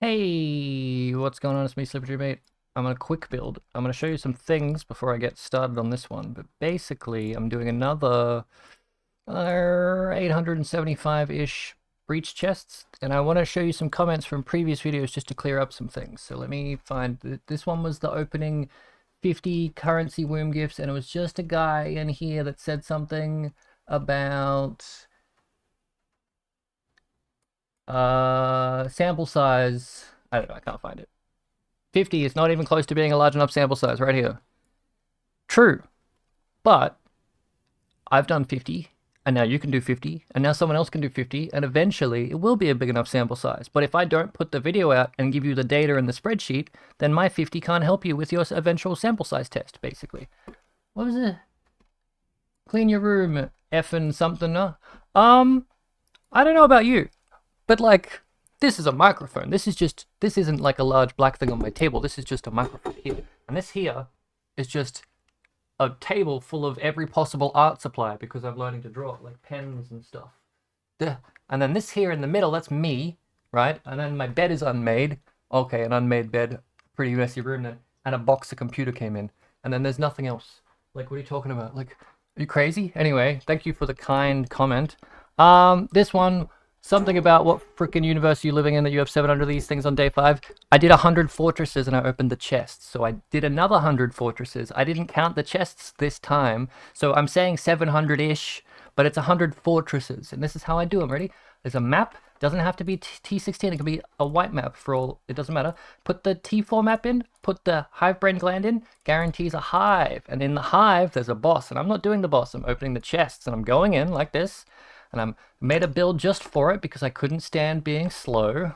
Hey, what's going on? It's me, Slippery Mate. I'm on a quick build. I'm going to show you some things before I get started on this one. But basically, I'm doing another 875-ish breach chests. And I want to show you some comments from previous videos just to clear up some things. So let me find... This one was the opening 50 currency womb gifts. And it was just a guy in here that said something about... sample size. I don't know, I can't find it. 50 is not even close to being a large enough sample size right here. True. But I've done 50, and now you can do 50, and now someone else can do 50, and eventually it will be a big enough sample size. But if I don't put the video out and give you the data in the spreadsheet, then my 50 can't help you with your eventual sample size test, basically. What was it? Clean your room, effing something. I don't know about you. But like, this is a microphone. This isn't like a large black thing on my table. This is just a microphone here. And this here is just a table full of every possible art supply because I'm learning to draw, like pens and stuff. And then this here in the middle, that's me, right? And then my bed is unmade. Okay, an unmade bed. Pretty messy room then. And a box of computer came in. And then there's nothing else. Like, what are you talking about? Like, are you crazy? Anyway, thank you for the kind comment. This one... Something about what freaking universe are you living in that you have 700 of these things on day 5. I did 100 fortresses and I opened the chests. So I did another 100 fortresses. I didn't count the chests this time. So I'm saying 700-ish, but it's 100 fortresses. And this is how I do them. Ready? There's a map. Doesn't have to be T16. It can be a white map for all. It doesn't matter. Put the T4 map in. Put the hive brain gland in. Guarantees a hive. And in the hive, there's a boss. And I'm not doing the boss. I'm opening the chests. And I'm going in like this. And I made a build just for it because I couldn't stand being slow.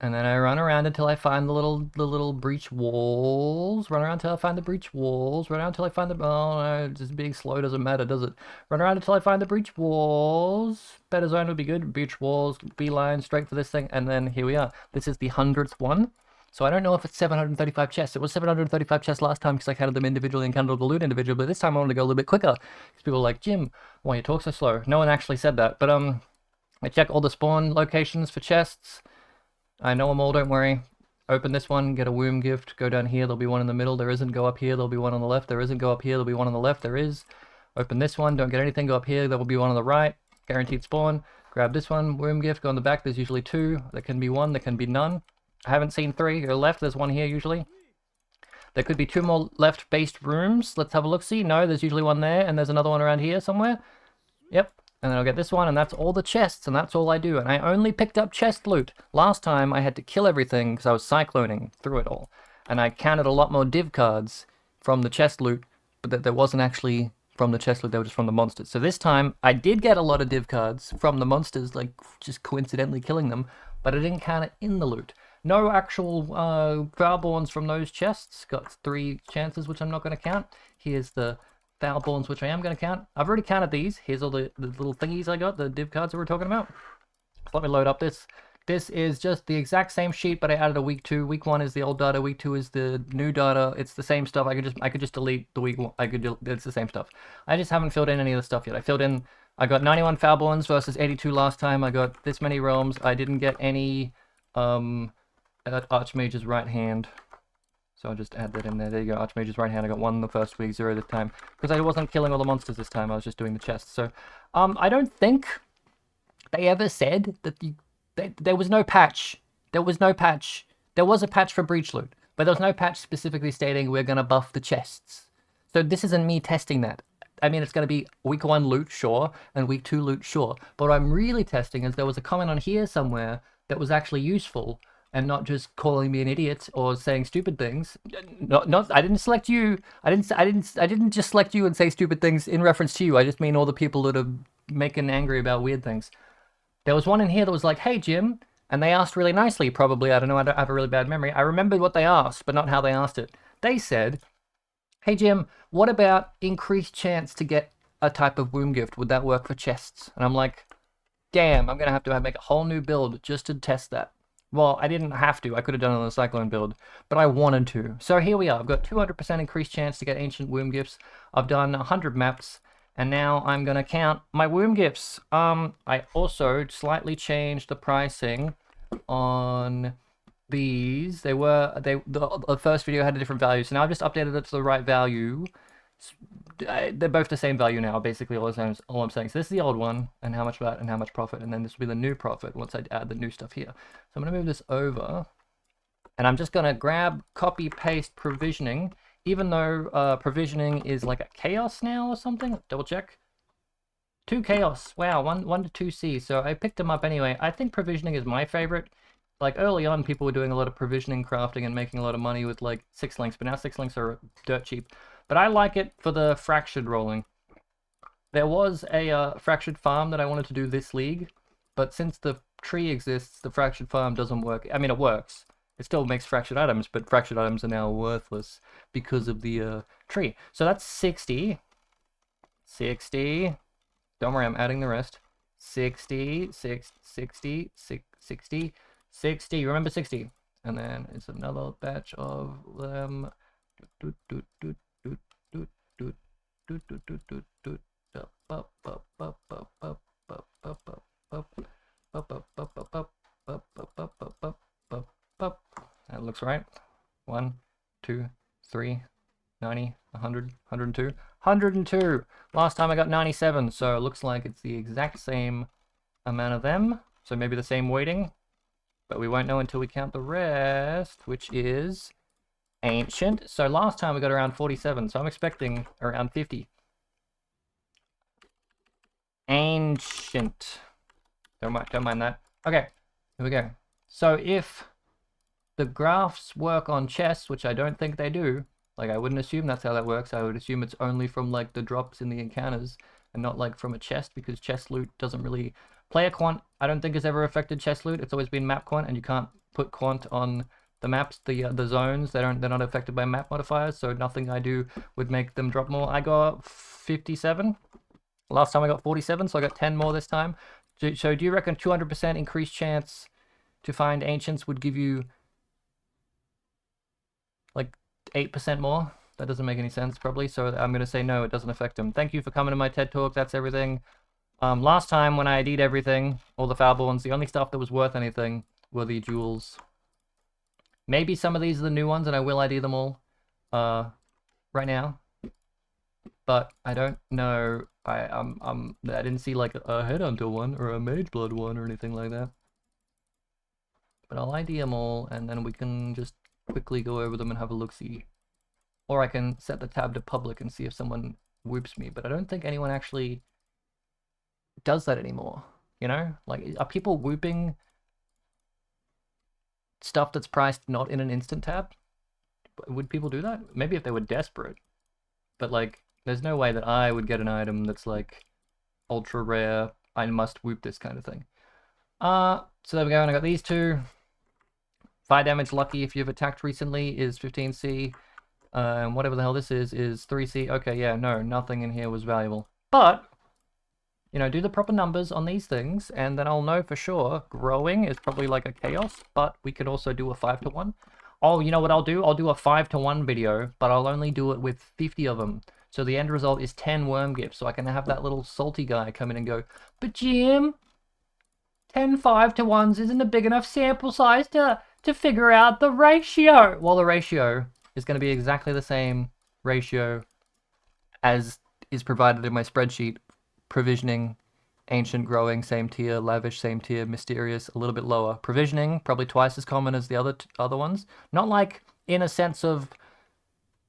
And then I run around until I find the little breach walls. Run around until I find the breach walls. Run around until I find the... Oh, no, just being slow doesn't matter, does it? Run around until I find the breach walls. Better zone would be good. Breach walls, beeline, straight for this thing. And then here we are. This is the 100th one. So I don't know if it's 735 chests. It was 735 chests last time because I counted them individually and counted the loot individually. But this time I wanted to go a little bit quicker. Because people are like, Jim, why you talk so slow? No one actually said that. But I check all the spawn locations for chests. I know them all, don't worry. Open this one, get a womb gift. Go down here, there'll be one in the middle. There isn't. Go up here, there'll be one on the left. There isn't. Go up here, there'll be one on the left. There is. Open this one, don't get anything. Go up here, there will be one on the right. Guaranteed spawn. Grab this one, womb gift. Go on the back, there's usually 2. There can be 1, there can be none. I haven't seen 3. Go left, there's 1 here usually. There could be 2 more left-based rooms. Let's have a look-see. No, there's usually 1 there, and there's another one around here somewhere. Yep. And then I'll get this one, and that's all the chests, and that's all I do. And I only picked up chest loot. Last time, I had to kill everything because I was cycloning through it all. And I counted a lot more div cards from the chest loot, but that there wasn't actually from the chest loot, they were just from the monsters. So this time, I did get a lot of div cards from the monsters, like just coincidentally killing them, but I didn't count it in the loot. No actual Foulborns from those chests. Got 3 chances, which I'm not going to count. Here's the Foulborns, which I am going to count. I've already counted these. Here's all the little thingies I got, the div cards that we're talking about. So let me load up this. This is just the exact same sheet, but I added a week 2. Week 1 is the old data. Week 2 is the new data. It's the same stuff. I could just delete the week 1. It's the same stuff. I just haven't filled in any of the stuff yet. I got 91 Foulborns versus 82 last time. I got this many realms. I didn't get any Archmage's right hand. So I'll just add that in there. There you go, Archmage's right hand. I got 1 the first week, 0 this time. Because I wasn't killing all the monsters this time, I was just doing the chests. So, I don't think they ever said that there was no patch. There was no patch. There was a patch for breach loot, but there was no patch specifically stating we're going to buff the chests. So this isn't me testing that. I mean, it's going to be week 1 loot, sure, and week 2 loot, sure. But what I'm really testing is there was a comment on here somewhere that was actually useful, and not just calling me an idiot or saying stupid things. I didn't select you. I didn't just select you and say stupid things in reference to you. I just mean all the people that are making angry about weird things. There was one in here that was like, "Hey Jim," and they asked really nicely. Probably, I don't know. I have a really bad memory. I remembered what they asked, but not how they asked it. They said, "Hey Jim, what about increased chance to get a type of womb gift? Would that work for chests?" And I'm like, "Damn, I'm gonna have to make a whole new build just to test that." Well, I didn't have to. I could have done it on the Cyclone build, but I wanted to. So here we are. I've got 200% increased chance to get Ancient Womb Gifts. I've done 100 maps, and now I'm going to count my Womb Gifts. I also slightly changed the pricing on these. The first video had a different value, so now I've just updated it to the right value. They're both the same value now, basically. All I'm saying. So this is the old one, and how much VAT and how much profit, and then this will be the new profit once I add the new stuff here. So I'm gonna move this over, and I'm just gonna grab, copy, paste provisioning. Even though provisioning is like a chaos now or something. Double check. 2 chaos. Wow, 1 to 2 C. So I picked them up anyway. I think provisioning is my favorite. Like early on, people were doing a lot of provisioning crafting and making a lot of money with like 6 links, but now 6 links are dirt cheap. But I like it for the fractured rolling. There was a fractured farm that I wanted to do this league, but since the tree exists, the fractured farm doesn't work. I mean, it works. It still makes fractured items, but fractured items are now worthless because of the tree. So that's 60. 60. Don't worry, I'm adding the rest. 60, 60, 60, 60. Remember 60. And then it's another batch of them. That looks right. 1, 2, 3, 90, 100, 102. 102! Last time I got 97, so it looks like it's the exact same amount of them. So maybe the same weighting, but we won't know until we count the rest, which is ancient. So last time we got around 47, so I'm expecting around 50. Ancient. Don't mind that. Okay, here we go. So if the graphs work on chests, which I don't think they do, like I wouldn't assume that's how that works. I would assume it's only from like the drops in the encounters and not like from a chest, because chest loot doesn't really... Player quant, I don't think has ever affected chest loot. It's always been map quant, and you can't put quant on the maps, the zones. They're not affected by map modifiers, so nothing I do would make them drop more. I got 57. Last time I got 47, so I got 10 more this time. So do you reckon 200% increased chance to find ancients would give you like 8% more? That doesn't make any sense, probably. So I'm going to say no, it doesn't affect them. Thank you for coming to my TED Talk. That's everything. Last time when I ID'd everything, all the Foulborns, the only stuff that was worth anything were the jewels. Maybe some of these are the new ones, and I will ID them all right now. But I don't know. I didn't see like a Headhunter one or a Mageblood one or anything like that. But I'll ID them all, and then we can just quickly go over them and have a look-see. Or I can set the tab to public and see if someone whoops me. But I don't think anyone actually does that anymore. You know? Like, are people whooping stuff that's priced not in an instant tab? Would people do that? Maybe if they were desperate. But like, there's no way that I would get an item that's like ultra rare, I must whoop this kind of thing. So there we go, and I got these two. Fire damage lucky if you've attacked recently is 15C. And whatever the hell this is 3C. Okay, yeah, no, nothing in here was valuable. But, you know, do the proper numbers on these things, and then I'll know for sure growing is probably like a chaos, but we could also do a 5-to-1. Oh, you know what I'll do? I'll do a 5-to-1 video, but I'll only do it with 50 of them. So the end result is 10 worm gifts, so I can have that little salty guy come in and go, but Jim, 10 5-to-1s isn't a big enough sample size to figure out the ratio. Well, the ratio is going to be exactly the same ratio as is provided in my spreadsheet. Provisioning, ancient, growing, same tier, lavish, same tier, mysterious, a little bit lower. Provisioning, probably twice as common as the other ones. Not like in a sense of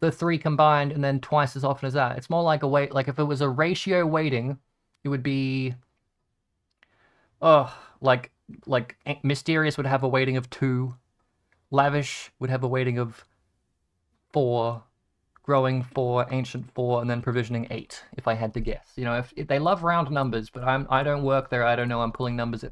the 3 combined and then twice as often as that. It's more like a weight, like if it was a ratio weighting, it would be, like mysterious would have a weighting of 2, lavish would have a weighting of 4, growing 4, ancient 4, and then provisioning 8, if I had to guess. You know, if they love round numbers, but I don't work there, I don't know, I'm pulling numbers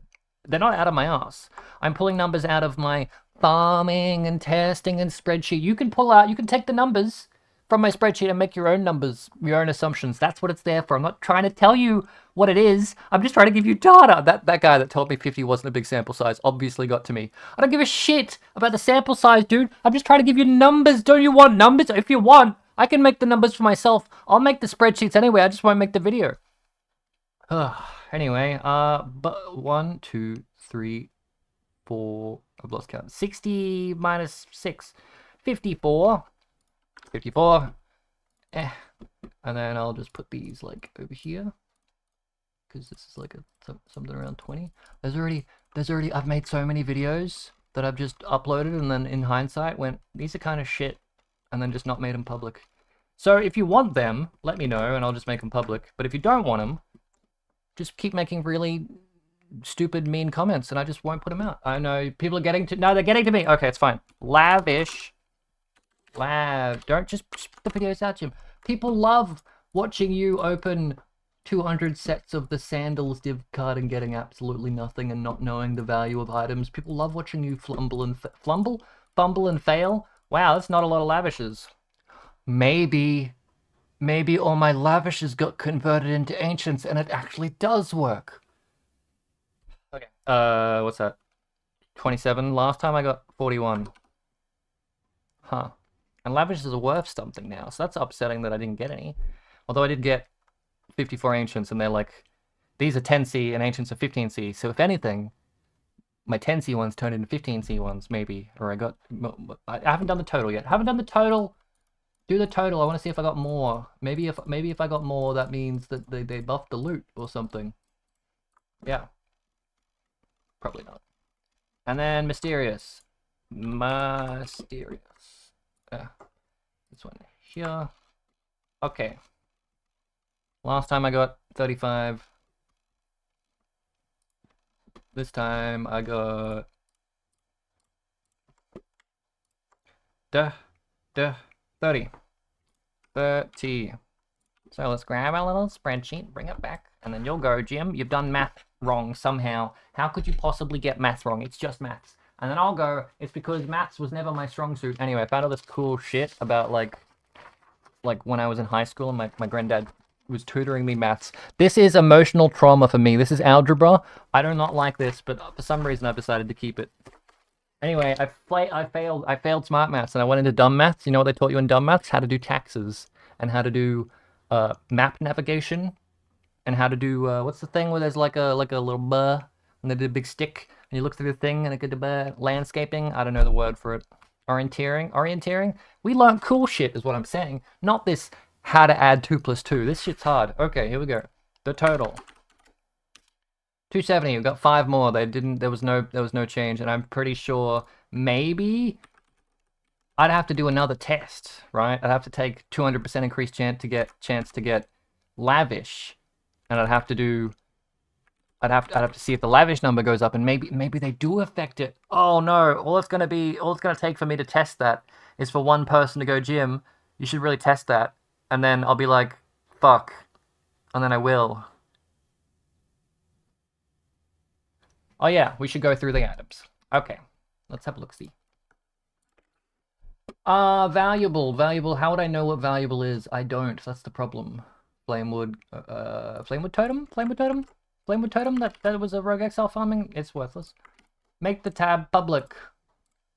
they're not out of my ass. I'm pulling numbers out of my farming and testing and spreadsheet. You can take the numbers from my spreadsheet and make your own numbers, your own assumptions. That's what it's there for. I'm not trying to tell you what it is. I'm just trying to give you data. That guy that told me 50 wasn't a big sample size obviously got to me. I don't give a shit about the sample size, dude. I'm just trying to give you numbers. Don't you want numbers? If you want, I can make the numbers for myself. I'll make the spreadsheets anyway. I just won't make the video. Anyway, but 1, 2, 3, 4, I've lost count. 60 minus 6, 54. 54. And then I'll just put these like over here, because this is like something around 20. There's already, I've made so many videos that I've just uploaded and then in hindsight went, these are kind of shit, and then just not made them public. So if you want them, let me know and I'll just make them public. But if you don't want them, just keep making really stupid, mean comments and I just won't put them out. I know people are getting to, no, they're getting to me. Okay, it's fine. Lavish. Don't just put the videos out, Jim. People love watching you open 200 sets of the sandals div card and getting absolutely nothing and not knowing the value of items. People love watching you fumble and fail. Wow, that's not a lot of lavishes. Maybe all my lavishes got converted into ancients and it actually does work. Okay. What's that? 27. Last time I got 41. Huh. And lavishes are worth something now, so that's upsetting that I didn't get any. Although I did get 54 ancients, and they're like, these are 10C and ancients are 15C. So if anything, my 10C ones turned into 15C ones, maybe. Or I haven't done the total yet. Haven't done the total. Do the total. I want to see if I got more. Maybe if I got more, that means that they buffed the loot or something. Yeah. Probably not. And then mysterious. This one here. Okay. Last time I got 35. This time I got 30. 30. So let's grab our little spreadsheet, bring it back, and then you'll go, Jim, you've done math wrong somehow. How could you possibly get math wrong? It's just maths. And then I'll go, it's because maths was never my strong suit. Anyway, I found all this cool shit about like when I was in high school and my granddad was tutoring me maths. This is emotional trauma for me. This is algebra. I do not like this, but for some reason I've decided to keep it. Anyway, I failed smart maths and I went into dumb maths. You know what they taught you in dumb maths? How to do taxes and how to do map navigation and how to do what's the thing where there's like a little burr and they did a big stick and you look through the thing and it could be landscaping. I don't know the word for it. Orienteering. We learned cool shit is what I'm saying. Not this how to add 2 + 2. This shit's hard. Okay, here we go. The total. 270. We've got 5 more. There was no change, and I'm pretty sure maybe I'd have to do another test, right? I'd have to take 200% increased chance to get lavish, and I'd have to see if the lavish number goes up, and maybe they do affect it. Oh no! All it's gonna take for me to test that is for one person to go, Jim, you should really test that, and then I'll be like, fuck, and then I will. Oh yeah, we should go through the items. Okay, let's have a look-see. Valuable. How would I know what valuable is? I don't. That's the problem. Flamewood totem. That was a rogue exile farming. It's worthless. Make the tab public.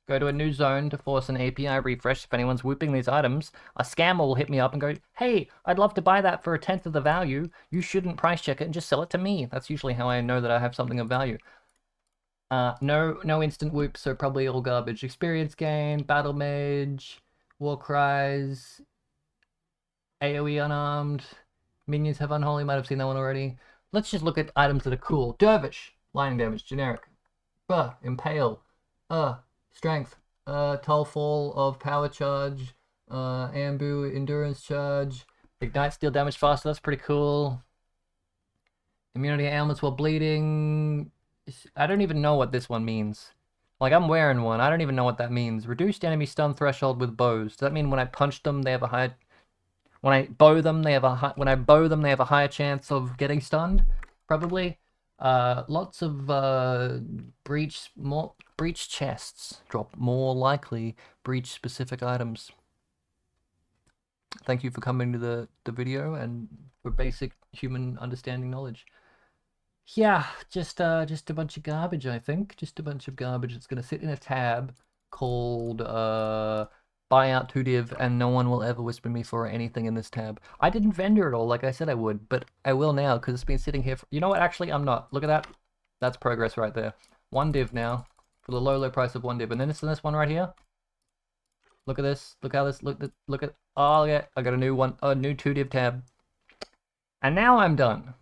Go to a new zone to force an API refresh. If anyone's whooping these items, a scammer will hit me up and go, hey, I'd love to buy that for 1/10 of the value. You shouldn't price check it and just sell it to me. That's usually how I know that I have something of value. No instant whoop, so probably all garbage. Experience gain, battle mage, war cries, AoE unarmed, minions have unholy, might have seen that one already. Let's just look at items that are cool. Dervish, lightning damage, generic. Impale, strength, toll fall of power charge, ambu, endurance charge, ignite steel damage faster, that's pretty cool. Immunity ailments while bleeding. I don't even know what this one means. Like, I'm wearing one. I don't even know what that means. Reduced enemy stun threshold with bows. Does that mean when I punch them, they have a higher... When I bow them, they have a higher chance of getting stunned? Probably. Lots of breach chests. Drop more likely breach-specific items. Thank you for coming to the video and for basic human understanding knowledge. Yeah, just a bunch of garbage, I think. Just a bunch of garbage. It's going to sit in a tab called Buyout 2div, and no one will ever whisper me for anything in this tab. I didn't vendor it all like I said I would, but I will now because it's been sitting here for... You know what? Actually, I'm not. Look at that. That's progress right there. 1 div now. for the low price of 1 div. And then this one right here. Look at this. Look how this. Look at. Oh yeah, I got a new one. A new 2 div tab. And now I'm done.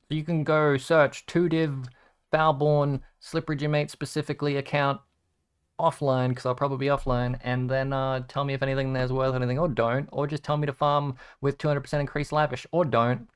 So you can go search 2 div Foulborn Slippery Gymate specifically account offline, because I'll probably be offline, and then tell me if anything there's worth anything, or don't, or just tell me to farm with 200% increased lavish, or don't.